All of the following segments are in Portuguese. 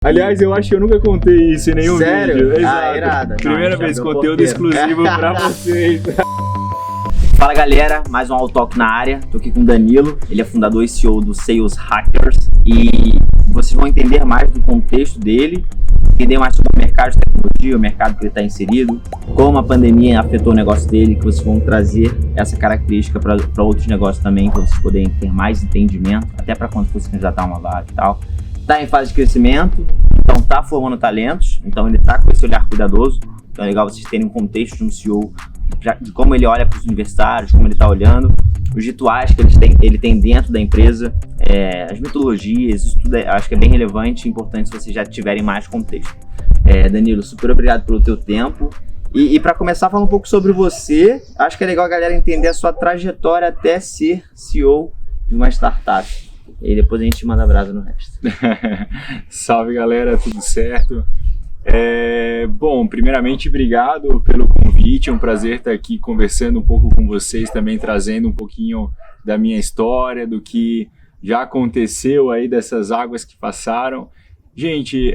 Aliás, eu acho que eu nunca contei isso em nenhum Sério? vídeo. Ah, irado. Primeira vez, conteúdo exclusivo pra vocês. Fala galera, mais um All Talk na área. Tô aqui com o Danilo, ele é fundador e CEO do Sales Hackers. E vocês vão entender mais do contexto dele, entender mais sobre o mercado de tecnologia, o mercado que ele está inserido, como a pandemia afetou o negócio dele, que vocês vão trazer essa característica para outros negócios também, para vocês poderem ter mais entendimento, até para quando você candidatar uma vaga e tal. Está em fase de crescimento, então está formando talentos, então ele está com esse olhar cuidadoso. Então é legal vocês terem um contexto de um CEO, de como ele olha para os universitários, como ele está olhando, os rituais que ele tem dentro da empresa, as metodologias, isso tudo acho que é bem relevante e importante se vocês já tiverem mais contexto. Danilo, super obrigado pelo teu tempo. E para começar, falar um pouco sobre você, acho que é legal a galera entender a sua trajetória até ser CEO de uma startup. E depois a gente manda brasa no resto. Salve galera, tudo certo? Bom, primeiramente, obrigado pelo convite, é um prazer estar aqui conversando um pouco com vocês, também trazendo um pouquinho da minha história, do que já aconteceu aí, dessas águas que passaram. Gente,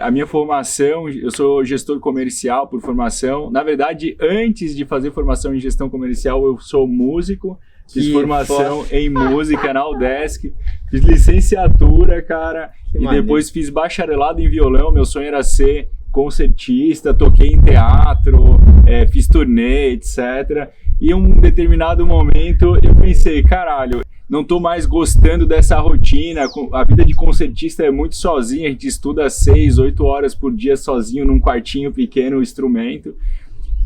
a minha formação, eu sou gestor comercial por formação. Na verdade, antes de fazer formação em gestão comercial, eu sou músico. Fiz formação em música na UDESC, fiz licenciatura, cara, e depois fiz bacharelado em violão. Meu sonho era ser concertista, toquei em teatro, fiz turnê, etc. E em um determinado momento eu pensei, caralho, não tô mais gostando dessa rotina, a vida de concertista é muito sozinha, a gente estuda 6, 8 horas por dia sozinho num quartinho pequeno, instrumento.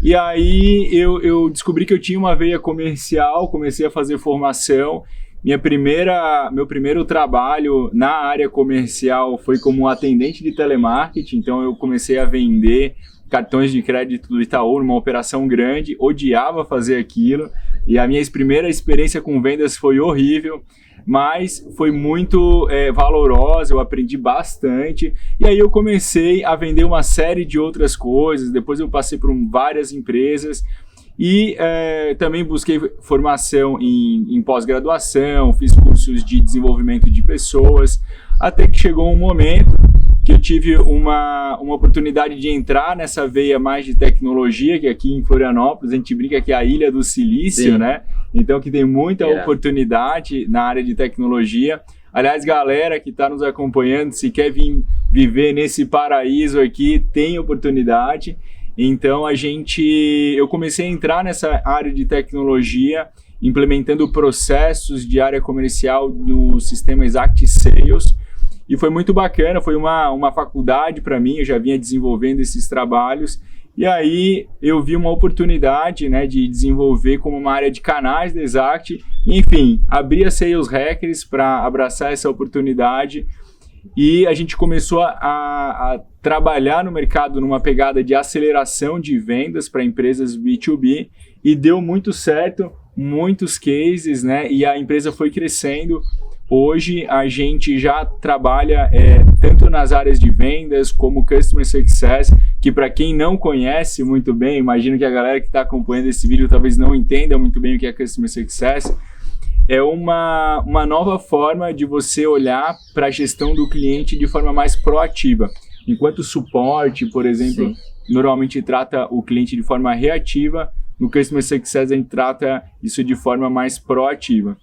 E aí eu descobri que eu tinha uma veia comercial, comecei a fazer formação. Meu primeiro trabalho na área comercial foi como atendente de telemarketing, então eu comecei a vender cartões de crédito do Itaú, numa operação grande, odiava fazer aquilo, e a minha primeira experiência com vendas foi horrível, mas foi muito valorosa, eu aprendi bastante, e aí eu comecei a vender uma série de outras coisas. Depois eu passei por várias empresas, e também busquei formação em pós-graduação, fiz cursos de desenvolvimento de pessoas, até que chegou um momento que eu tive uma oportunidade de entrar nessa veia mais de tecnologia, que aqui em Florianópolis a gente brinca que é a Ilha do Silício, né? Então que tem muita oportunidade na área de tecnologia. Aliás, galera que está nos acompanhando, se quer vir viver nesse paraíso aqui, tem oportunidade. Então eu comecei a entrar nessa área de tecnologia, implementando processos de área comercial no sistema Exact Sales. E foi muito bacana, foi uma faculdade para mim, eu já vinha desenvolvendo esses trabalhos. E aí eu vi uma oportunidade, né, de desenvolver como uma área de canais da Exact. Enfim, abri a Sales Hackers para abraçar essa oportunidade. E a gente começou a trabalhar no mercado numa pegada de aceleração de vendas para empresas B2B. E deu muito certo, muitos cases, né, e a empresa foi crescendo. Hoje a gente já trabalha tanto nas áreas de vendas como Customer Success, que para quem não conhece muito bem, imagino que a galera que está acompanhando esse vídeo talvez não entenda muito bem o que é Customer Success, é uma nova forma de você olhar para a gestão do cliente de forma mais proativa. Enquanto o suporte, por exemplo, normalmente trata o cliente de forma reativa, no Customer Success a gente trata isso de forma mais proativa.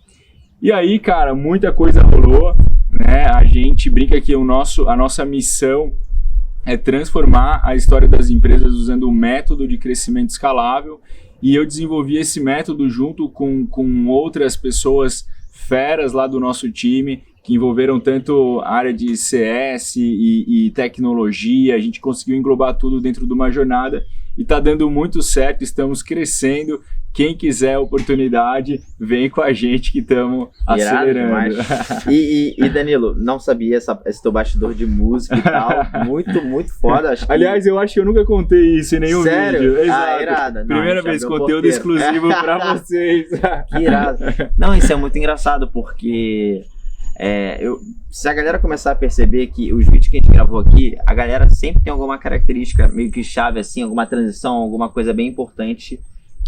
E aí, cara, muita coisa rolou, né? A gente brinca que a nossa missão é transformar a história das empresas usando um método de crescimento escalável, e eu desenvolvi esse método junto com outras pessoas feras lá do nosso time, que envolveram tanto a área de CS e tecnologia. A gente conseguiu englobar tudo dentro de uma jornada e está dando muito certo, estamos crescendo. Quem quiser a oportunidade, vem com a gente que estamos acelerando. E Danilo, não sabia esse teu bastidor de música e tal, muito foda. Aliás, eu acho que eu nunca contei isso em nenhum vídeo. Exato. Irado. Primeira vez, conteúdo exclusivo para vocês. Que irado. Não, isso é muito engraçado, porque se a galera começar a perceber que os vídeos que a gente gravou aqui, a galera sempre tem alguma característica meio que chave, assim, alguma transição, alguma coisa bem importante.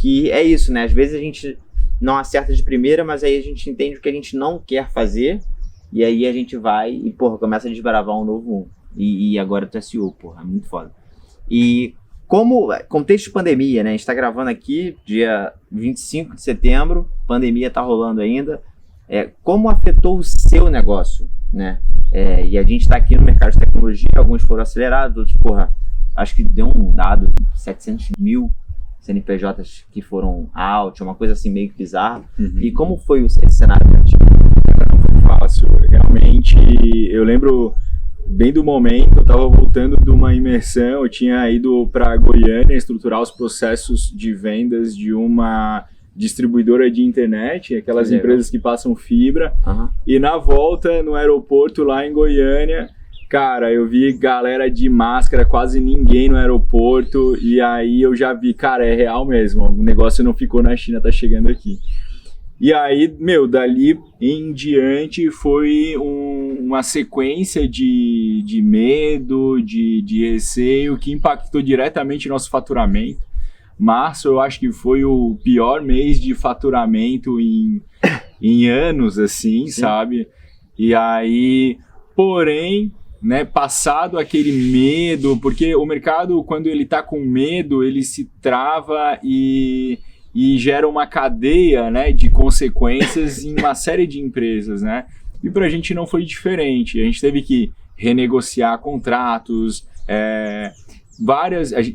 Que é isso, né? Às vezes a gente não acerta de primeira, mas aí a gente entende o que a gente não quer fazer, e aí a gente vai e, começa a desbravar um novo mundo. e agora tu é CEO, porra, é muito foda. E como contexto de pandemia, né? A gente tá gravando aqui dia 25 de setembro, pandemia tá rolando ainda. Como afetou o seu negócio, né? E a gente tá aqui no mercado de tecnologia, alguns foram acelerados, outros, porra, acho que deu um dado, 700 mil CNPJs que foram out, uma coisa assim meio bizarra. E como foi esse cenário pra ti? Não foi fácil, realmente. Eu lembro bem do momento, eu estava voltando de uma imersão, eu tinha ido para Goiânia estruturar os processos de vendas de uma distribuidora de internet, aquelas empresas que passam fibra, e na volta no aeroporto lá em Goiânia, cara, eu vi galera de máscara, quase ninguém no aeroporto, e aí eu já vi, cara, é real mesmo, o negócio não ficou na China, tá chegando aqui. E aí, dali em diante foi uma sequência de medo, de receio, que impactou diretamente nosso faturamento. Março, eu acho que foi o pior mês de faturamento em anos, assim, sim, sabe? E aí, porém, né, passado aquele medo, porque o mercado, quando ele tá com medo, ele se trava e gera uma cadeia, né, de consequências em uma série de empresas, né? E para a gente não foi diferente. A gente teve que renegociar contratos,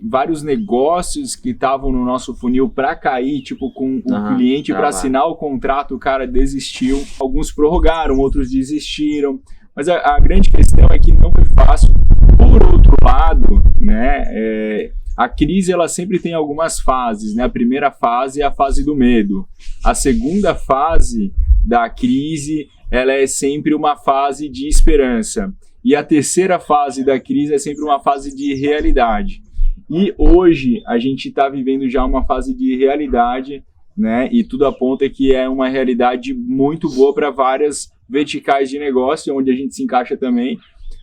vários negócios que estavam no nosso funil para cair, tipo, com o cliente para assinar o contrato, o cara desistiu. Alguns prorrogaram, outros desistiram. Mas a grande questão é que não foi fácil. Por outro lado, né, a crise ela sempre tem algumas fases, né? A primeira fase é a fase do medo. A segunda fase da crise ela é sempre uma fase de esperança. E a terceira fase da crise é sempre uma fase de realidade. E hoje a gente está vivendo já uma fase de realidade, né? E tudo aponta que é uma realidade muito boa para várias verticais de negócio, onde a gente se encaixa também.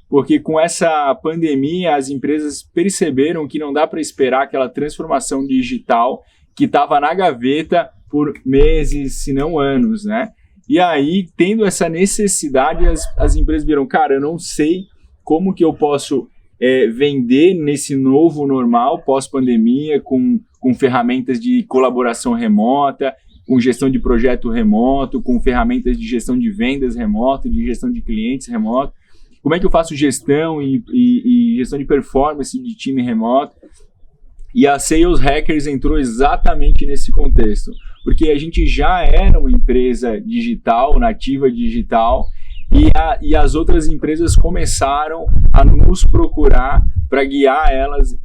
Porque com essa pandemia, as empresas perceberam que não dá para esperar aquela transformação digital que estava na gaveta por meses, se não anos, né? E aí, tendo essa necessidade, as empresas viram, cara, eu não sei como que eu posso vender nesse novo normal, pós-pandemia, com ferramentas de colaboração remota, com gestão de projeto remoto, com ferramentas de gestão de vendas remoto, de gestão de clientes remoto. Como é que eu faço gestão e gestão de performance de time remoto? E a Sales Hackers entrou exatamente nesse contexto, porque a gente já era uma empresa digital, nativa digital, e as outras empresas começaram a nos procurar para guiar elas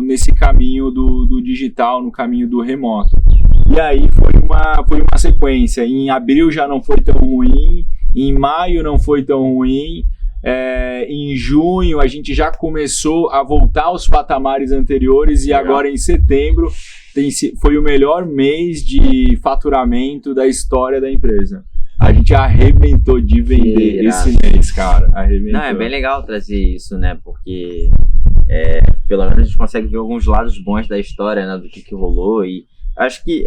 nesse caminho do digital, no caminho do remoto. E aí foi uma sequência. Em abril já não foi tão ruim, em maio não foi tão ruim, em junho a gente já começou a voltar aos patamares anteriores e agora em setembro foi o melhor mês de faturamento da história da empresa. A gente arrebentou de vender esse mês, cara. Arrebentou. Não, é bem legal trazer isso, né? Porque pelo menos a gente consegue ver alguns lados bons da história, né? Do que rolou. E acho que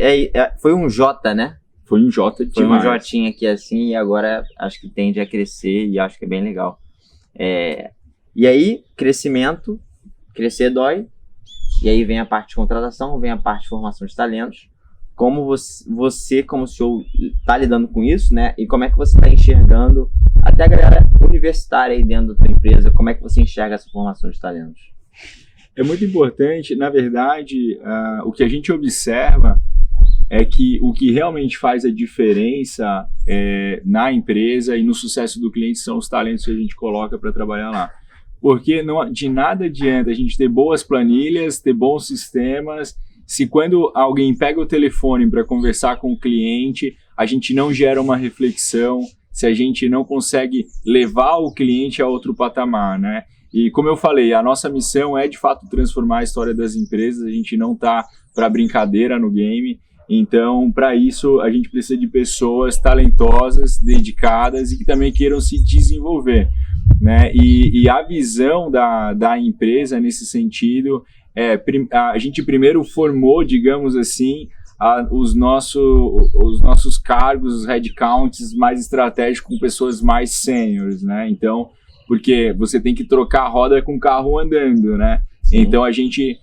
foi um J, né? Foi um J demais. Foi um Jotinha aqui assim, e agora acho que tende a crescer e acho que é bem legal. E aí, crescimento, crescer dói, e aí vem a parte de contratação, vem a parte de formação de talentos. Como você como CEO, está lidando com isso, né? E como é que você está enxergando até a galera universitária aí dentro da tua empresa, como é que você enxerga essa formação de talentos? É muito importante, na verdade, o que a gente observa é que o que realmente faz a diferença na empresa e no sucesso do cliente são os talentos que a gente coloca para trabalhar lá. Porque de nada adianta a gente ter boas planilhas, ter bons sistemas, se quando alguém pega o telefone para conversar com o cliente, a gente não gera uma reflexão, se a gente não consegue levar o cliente a outro patamar, né? E como eu falei, a nossa missão é de fato transformar a história das empresas, a gente não está para brincadeira no game. Então, para isso, a gente precisa de pessoas talentosas, dedicadas e que também queiram se desenvolver, né? E a visão da empresa nesse sentido a gente primeiro formou, digamos assim, os nossos cargos, os headcounts mais estratégicos com pessoas mais sêniores, né? Então, porque você tem que trocar a roda com o carro andando, né? Sim. Então a gente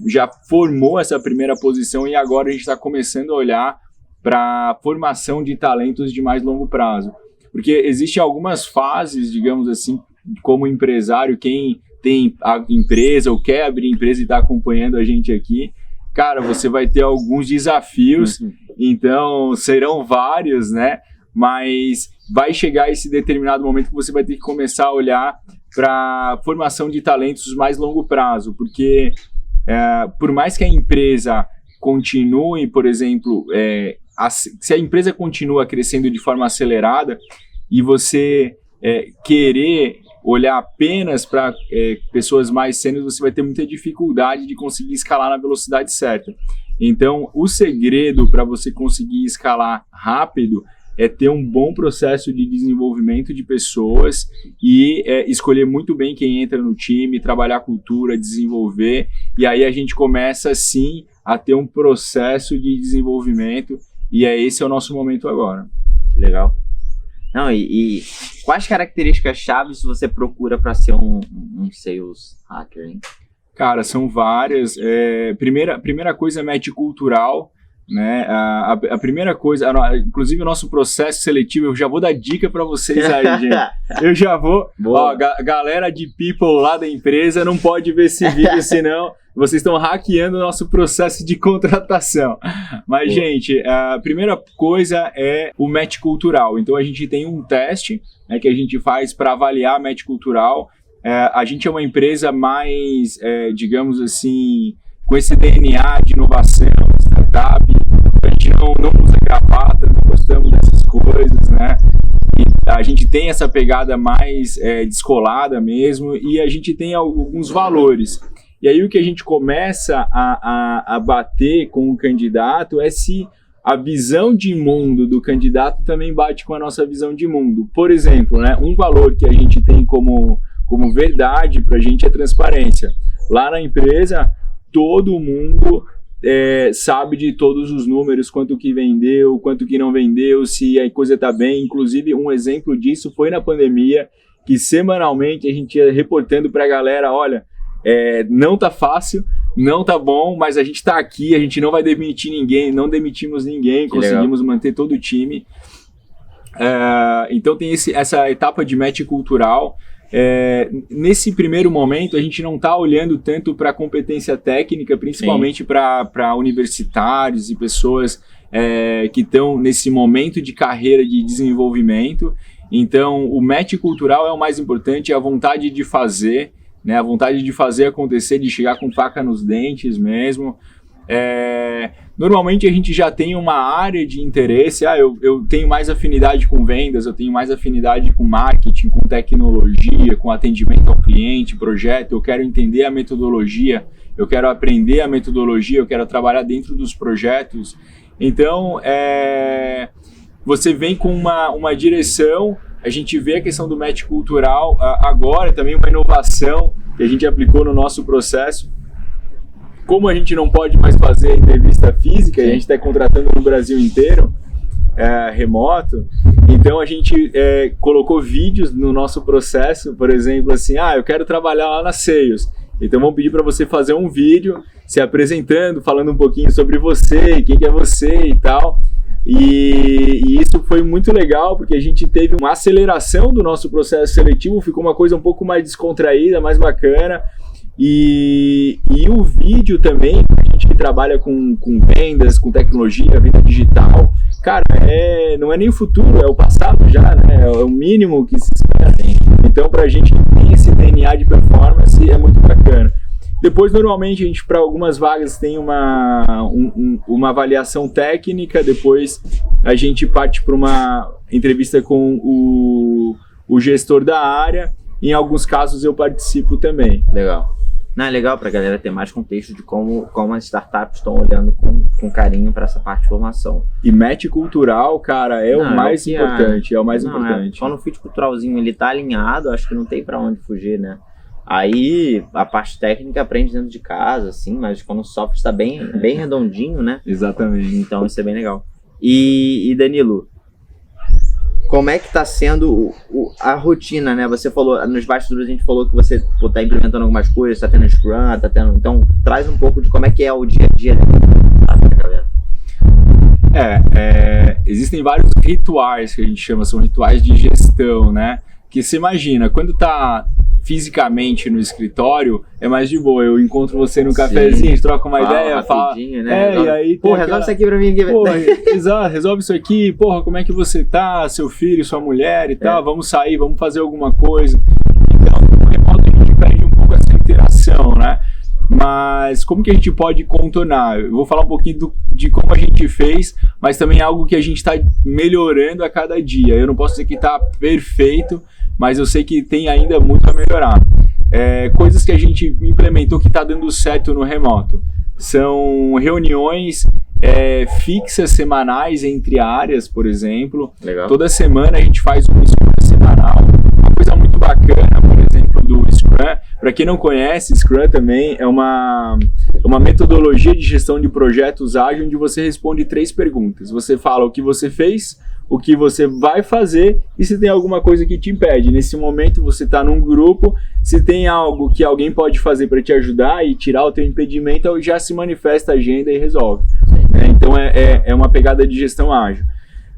já formou essa primeira posição e agora a gente está começando a olhar para a formação de talentos de mais longo prazo. Porque existem algumas fases, digamos assim, como empresário, quem tem a empresa ou quer abrir empresa e está acompanhando a gente aqui, cara, você vai ter alguns desafios, então serão vários, né? Mas vai chegar esse determinado momento que você vai ter que começar a olhar para a formação de talentos mais longo prazo, porque por mais que a empresa continue, por exemplo, se a empresa continua crescendo de forma acelerada e você querer olhar apenas para pessoas mais sêniores, você vai ter muita dificuldade de conseguir escalar na velocidade certa. Então, o segredo para você conseguir escalar rápido é ter um bom processo de desenvolvimento de pessoas e escolher muito bem quem entra no time, trabalhar a cultura, desenvolver, e aí a gente começa, sim, a ter um processo de desenvolvimento, e esse é o nosso momento agora. Legal. Não, e quais características chaves você procura para ser um sales hacker, hein? Cara, são várias. Primeira coisa é match cultural, né? A primeira coisa, inclusive o nosso processo seletivo, eu já vou dar dica para vocês aí, gente. Eu já vou. Ó, galera de people lá da empresa não pode ver esse vídeo, senão vocês estão hackeando o nosso processo de contratação. Mas, gente, a primeira coisa é o match cultural. Então, a gente tem um teste, né, que a gente faz para avaliar match cultural. A gente é uma empresa mais, digamos assim, com esse DNA de inovação, startup. A gente não usa gravata, não gostamos dessas coisas, né? E a gente tem essa pegada mais descolada mesmo, e a gente tem alguns valores. E aí o que a gente começa a bater com o candidato é se a visão de mundo do candidato também bate com a nossa visão de mundo. Por exemplo, né, um valor que a gente tem como verdade para a gente é transparência. Lá na empresa, todo mundo sabe de todos os números, quanto que vendeu, quanto que não vendeu, se a coisa está bem. Inclusive, um exemplo disso foi na pandemia, que semanalmente a gente ia reportando para a galera, olha, não tá fácil, não tá bom, mas a gente tá aqui, a gente não vai demitir ninguém, não demitimos ninguém, conseguimos manter todo o time. Então tem essa etapa de match cultural. Nesse primeiro momento, a gente não está olhando tanto para a competência técnica, principalmente para universitários e pessoas que estão nesse momento de carreira de desenvolvimento. Então, o match cultural é o mais importante, é a vontade de fazer, né? A vontade de fazer acontecer, de chegar com faca nos dentes mesmo. Normalmente a gente já tem uma área de interesse, eu tenho mais afinidade com vendas, eu tenho mais afinidade com marketing, com tecnologia, com atendimento ao cliente, projeto, eu quero entender a metodologia, eu quero aprender a metodologia, eu quero trabalhar dentro dos projetos. Então, você vem com uma direção, a gente vê a questão do match cultural, agora também uma inovação que a gente aplicou no nosso processo. Como a gente não pode mais fazer entrevista física, e a gente está contratando no Brasil inteiro, remoto, então a gente colocou vídeos no nosso processo, por exemplo, assim, eu quero trabalhar lá na Sales, então vamos pedir para você fazer um vídeo se apresentando, falando um pouquinho sobre você, quem que é você e tal, e isso foi muito legal, porque a gente teve uma aceleração do nosso processo seletivo, ficou uma coisa um pouco mais descontraída, mais bacana. E o vídeo também, a gente que trabalha com vendas, com tecnologia, venda digital, cara, não é nem o futuro, é o passado já, né? É o mínimo que se espera. Então, pra gente que tem esse DNA de performance, é muito bacana. Depois, normalmente, a gente, para algumas vagas, tem uma avaliação técnica, depois a gente parte para uma entrevista com o gestor da área. Em alguns casos, eu participo também. Legal. Não, é legal para a galera ter mais contexto de como as startups estão olhando com carinho para essa parte de formação. E match cultural, cara, o mais importante. É o mais importante. Quando o fit culturalzinho ele tá alinhado, acho que não tem para onde fugir, né? Aí a parte técnica aprende dentro de casa, assim, mas quando o software está bem redondinho, né? Exatamente. Então isso é bem legal. E Danilo, como é que tá sendo a rotina, né? Você falou, nos bastidores a gente falou que você tá implementando algumas coisas, tá tendo Scrum, tá tendo... Então, traz um pouco de como é que é o dia a dia, né? Galera. Existem vários rituais que a gente chama, são rituais de gestão, né? Que você imagina, quando tá fisicamente no escritório, é mais de boa. Eu encontro você no cafezinho, a gente troca uma ideia, fala... Né? E aí pô, resolve isso aqui pra mim. Exato, resolve isso aqui. Porra, como é que você tá? Seu filho, sua mulher e tal. Vamos sair, vamos fazer alguma coisa. Então, no remoto a gente perde um pouco essa interação, né? Mas como que a gente pode contornar? Eu vou falar um pouquinho de como a gente fez, mas também é algo que a gente está melhorando a cada dia. Eu não posso dizer que está perfeito, mas eu sei que tem ainda muito a melhorar. Coisas que a gente implementou que está dando certo no remoto. São reuniões fixas semanais entre áreas, por exemplo. Legal. Toda semana a gente faz uma escolha semanal. Uma coisa muito bacana, por exemplo, do Scrum. Para quem não conhece, Scrum também é uma metodologia de gestão de projetos ágil onde você responde 3 perguntas. Você fala o que você fez, o que você vai fazer e se tem alguma coisa que te impede. Nesse momento você está num grupo, se tem algo que alguém pode fazer para te ajudar e tirar o teu impedimento, já se manifesta a agenda e resolve. Então é uma pegada de gestão ágil.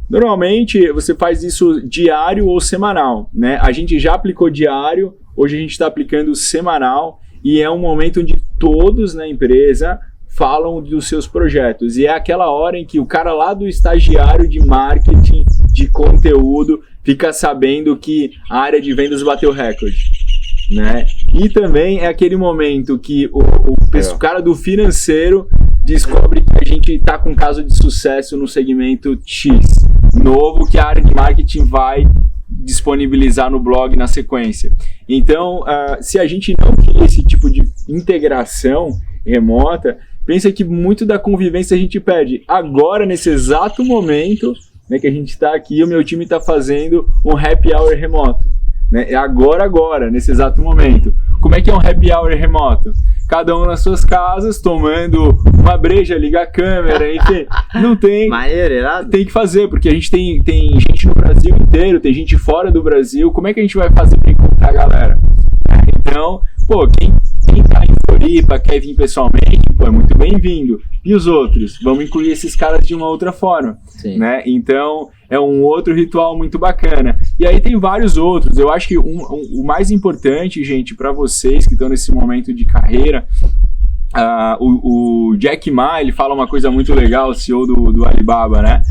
Normalmente você faz isso diário ou semanal, né? A gente já aplicou diário, hoje a gente está aplicando semanal e é um momento onde todos na empresa falam dos seus projetos. E é aquela hora em que o cara lá do estagiário de marketing, de conteúdo, fica sabendo que a área de vendas bateu recorde, né? E também é aquele momento que o cara do financeiro descobre que a gente está com um caso de sucesso no segmento X, novo, que a área de marketing vai disponibilizar no blog na sequência. Então, se a gente não tem esse tipo de integração remota, pensa que muito da convivência a gente perde. Agora, nesse exato momento, né, que a gente está aqui, o meu time está fazendo um happy hour remoto. Né? Agora, nesse exato momento. Como é que é um happy hour remoto? Cada um nas suas casas, tomando uma breja, liga a câmera, enfim. Não tem... Tem que fazer, porque a gente tem gente no Brasil inteiro, tem gente fora do Brasil. Como é que a gente vai fazer para encontrar a galera? Então, quem tá em Floripa, quer vir pessoalmente, é muito bem-vindo. E os outros? Vamos incluir esses caras de uma outra forma. Né? Então, é um outro ritual muito bacana. E aí tem vários outros. Eu acho que o mais importante, gente, para vocês que estão nesse momento de carreira, o Jack Ma, ele fala uma coisa muito legal, o CEO do Alibaba, né?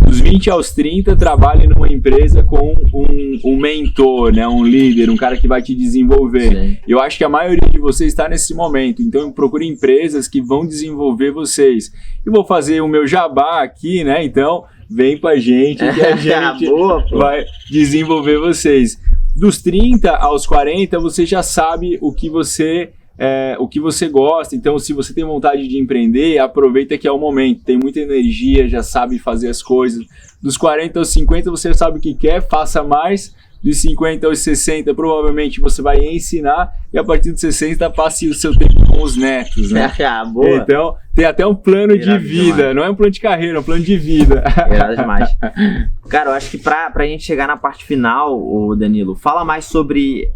Dos 20 aos 30, trabalhe numa empresa com um mentor, né? Um líder, um cara que vai te desenvolver. Sim. Eu acho que a maioria de vocês está nesse momento, então procure empresas que vão desenvolver vocês. Eu vou fazer o meu jabá aqui, né? Então, vem com a gente que a gente vai desenvolver vocês. Dos 30 aos 40, você já sabe o que você gosta. Então, se você tem vontade de empreender, aproveita que é o momento. Tem muita energia, já sabe fazer as coisas. Dos 40 aos 50, você sabe o que quer, faça mais. Dos 50 aos 60, provavelmente você vai ensinar. E a partir dos 60, passe o seu tempo com os netos, né? Boa. Então, tem até um plano de vida. Demais. Não é um plano de carreira, é um plano de vida. Demais. Cara, eu acho que pra gente chegar na parte final, Danilo, fala mais sobre...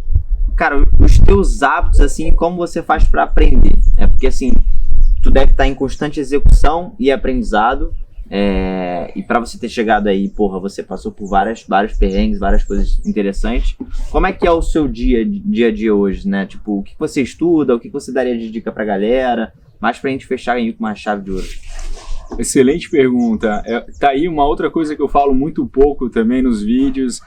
Cara, os teus hábitos, assim, como você faz para aprender. Porque, assim, tu deve estar em constante execução e aprendizado. E para você ter chegado aí, você passou por vários perrengues, várias coisas interessantes. Como é que é o seu dia a dia hoje, né? Tipo, o que você estuda, o que você daria de dica pra galera? Mas pra gente fechar aí com uma chave de ouro. Excelente pergunta. Tá aí uma outra coisa que eu falo muito pouco também nos vídeos,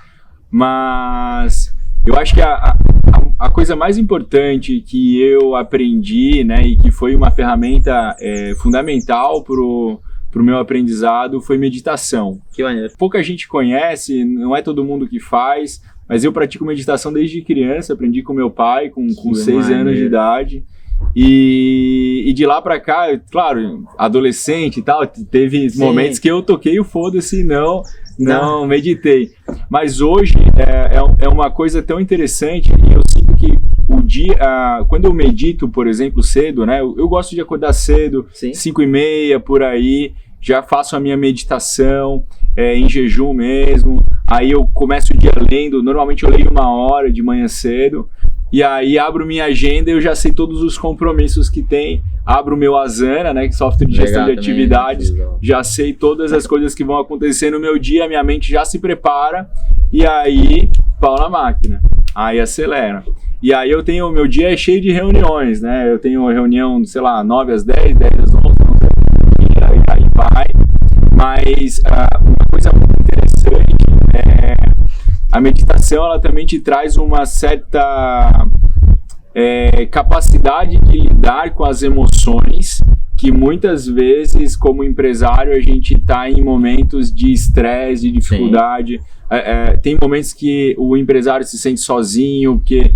mas eu acho que a coisa mais importante que eu aprendi, né, e que foi uma ferramenta fundamental pro meu aprendizado foi meditação. Que maneiro. Pouca gente conhece, não é todo mundo que faz, mas eu pratico meditação desde criança, aprendi com meu pai, com 6 anos de idade. E de lá pra cá, claro, adolescente e tal, teve momentos que eu toquei o foda-se e não meditei. Mas hoje é uma coisa tão interessante e eu sinto que o dia, quando eu medito, por exemplo, cedo, né? Eu gosto de acordar cedo, 5:30 por aí. já faço a minha meditação, em jejum mesmo, aí eu começo o dia lendo, normalmente eu leio 1 hora de manhã cedo, e aí abro minha agenda e eu já sei todos os compromissos que tem, abro o meu Asana, né, que é software de gestão de atividades, já sei todas as coisas que vão acontecer no meu dia, minha mente já se prepara, e aí, pau na máquina, aí acelera. E aí eu tenho, meu dia é cheio de reuniões, né, eu tenho reunião, sei lá, 9 às 10, 10 às 11, e aí vai, mas uma coisa muito interessante a meditação, ela também te traz uma certa capacidade de lidar com as emoções, que muitas vezes, como empresário, a gente está em momentos de estresse, de dificuldade. Tem momentos que o empresário se sente sozinho, porque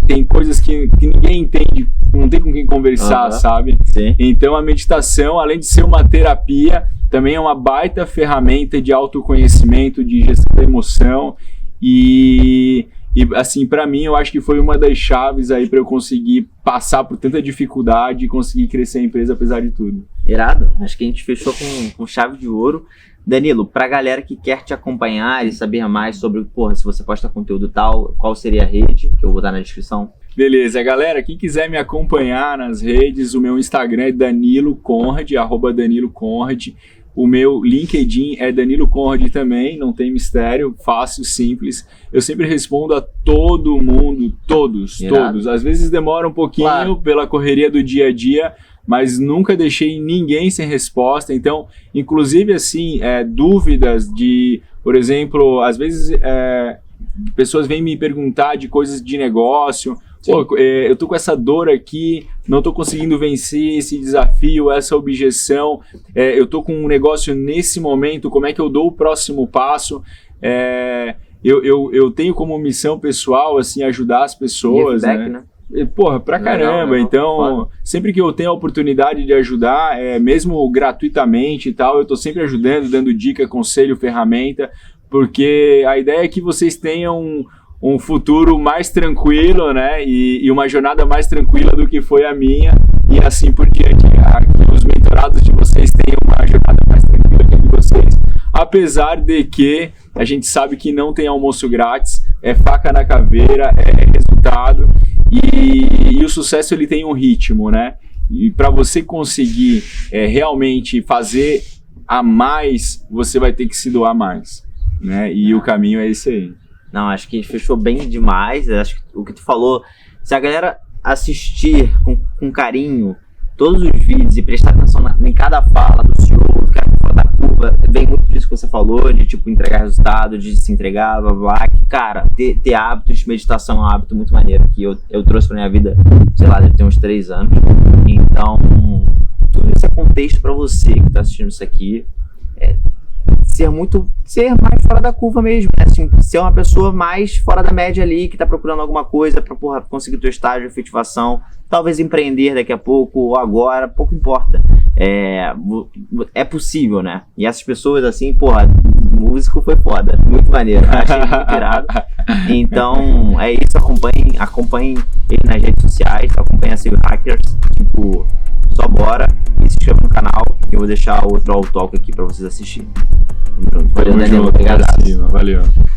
tem coisas que ninguém entende, não tem com quem conversar, sabe? Sim. Então a meditação, além de ser uma terapia, também é uma baita ferramenta de autoconhecimento, de gestão da emoção. E assim, para mim, eu acho que foi uma das chaves aí para eu conseguir passar por tanta dificuldade e conseguir crescer a empresa apesar de tudo. Irado, acho que a gente fechou com chave de ouro. Danilo, pra galera que quer te acompanhar e saber mais sobre, se você posta conteúdo tal, qual seria a rede, que eu vou dar na descrição? Beleza, galera, quem quiser me acompanhar nas redes, o meu Instagram é Danilo Conrad, @DaniloConrad. O meu LinkedIn é Danilo Conrad também, não tem mistério, fácil, simples. Eu sempre respondo a todo mundo, todos. Às vezes demora um pouquinho pela correria do dia a dia, mas nunca deixei ninguém sem resposta. Então, inclusive assim, dúvidas de, por exemplo, às vezes pessoas vêm me perguntar de coisas de negócio. Eu tô com essa dor aqui, não tô conseguindo vencer esse desafio, essa objeção, eu tô com um negócio nesse momento, como é que eu dou o próximo passo? Eu tenho como missão pessoal, assim, ajudar as pessoas, né? Pra caramba, então sempre que eu tenho a oportunidade de ajudar, mesmo gratuitamente e tal, eu tô sempre ajudando, dando dica, conselho, ferramenta, porque a ideia é que vocês tenham um futuro mais tranquilo, né, e uma jornada mais tranquila do que foi a minha, e assim por diante, que os mentorados de vocês tenham uma jornada mais tranquila que a de vocês, apesar de que a gente sabe que não tem almoço grátis, é faca na caveira, é resultado, e o sucesso ele tem um ritmo, né, e para você conseguir realmente fazer a mais, você vai ter que se doar mais, né, e o caminho é esse aí. Não, acho que fechou bem demais. Acho que o que tu falou, se a galera assistir com carinho todos os vídeos e prestar atenção em cada fala do CEO, do cara fora da curva, vem muito disso que você falou, de tipo entregar resultado, de se entregar, blá blá, que cara, ter hábitos, meditação é um hábito muito maneiro, que eu trouxe pra minha vida, sei lá, deve ter uns 3 anos. Então, tudo isso é contexto pra você que tá assistindo isso aqui, ser mais fora da curva mesmo, né? Assim, ser uma pessoa mais fora da média ali, que tá procurando alguma coisa pra conseguir teu estágio de efetivação, talvez empreender daqui a pouco ou agora, pouco importa. É possível, né? E essas pessoas assim, músico foi foda, muito maneiro, achei muito irado. Então, é isso, acompanhem ele nas redes sociais, acompanhem a Sales Hackers, só bora e se inscreva no canal. Eu vou deixar outro All Talk aqui pra vocês assistirem. Valeu, Danilo. Obrigado. Valeu.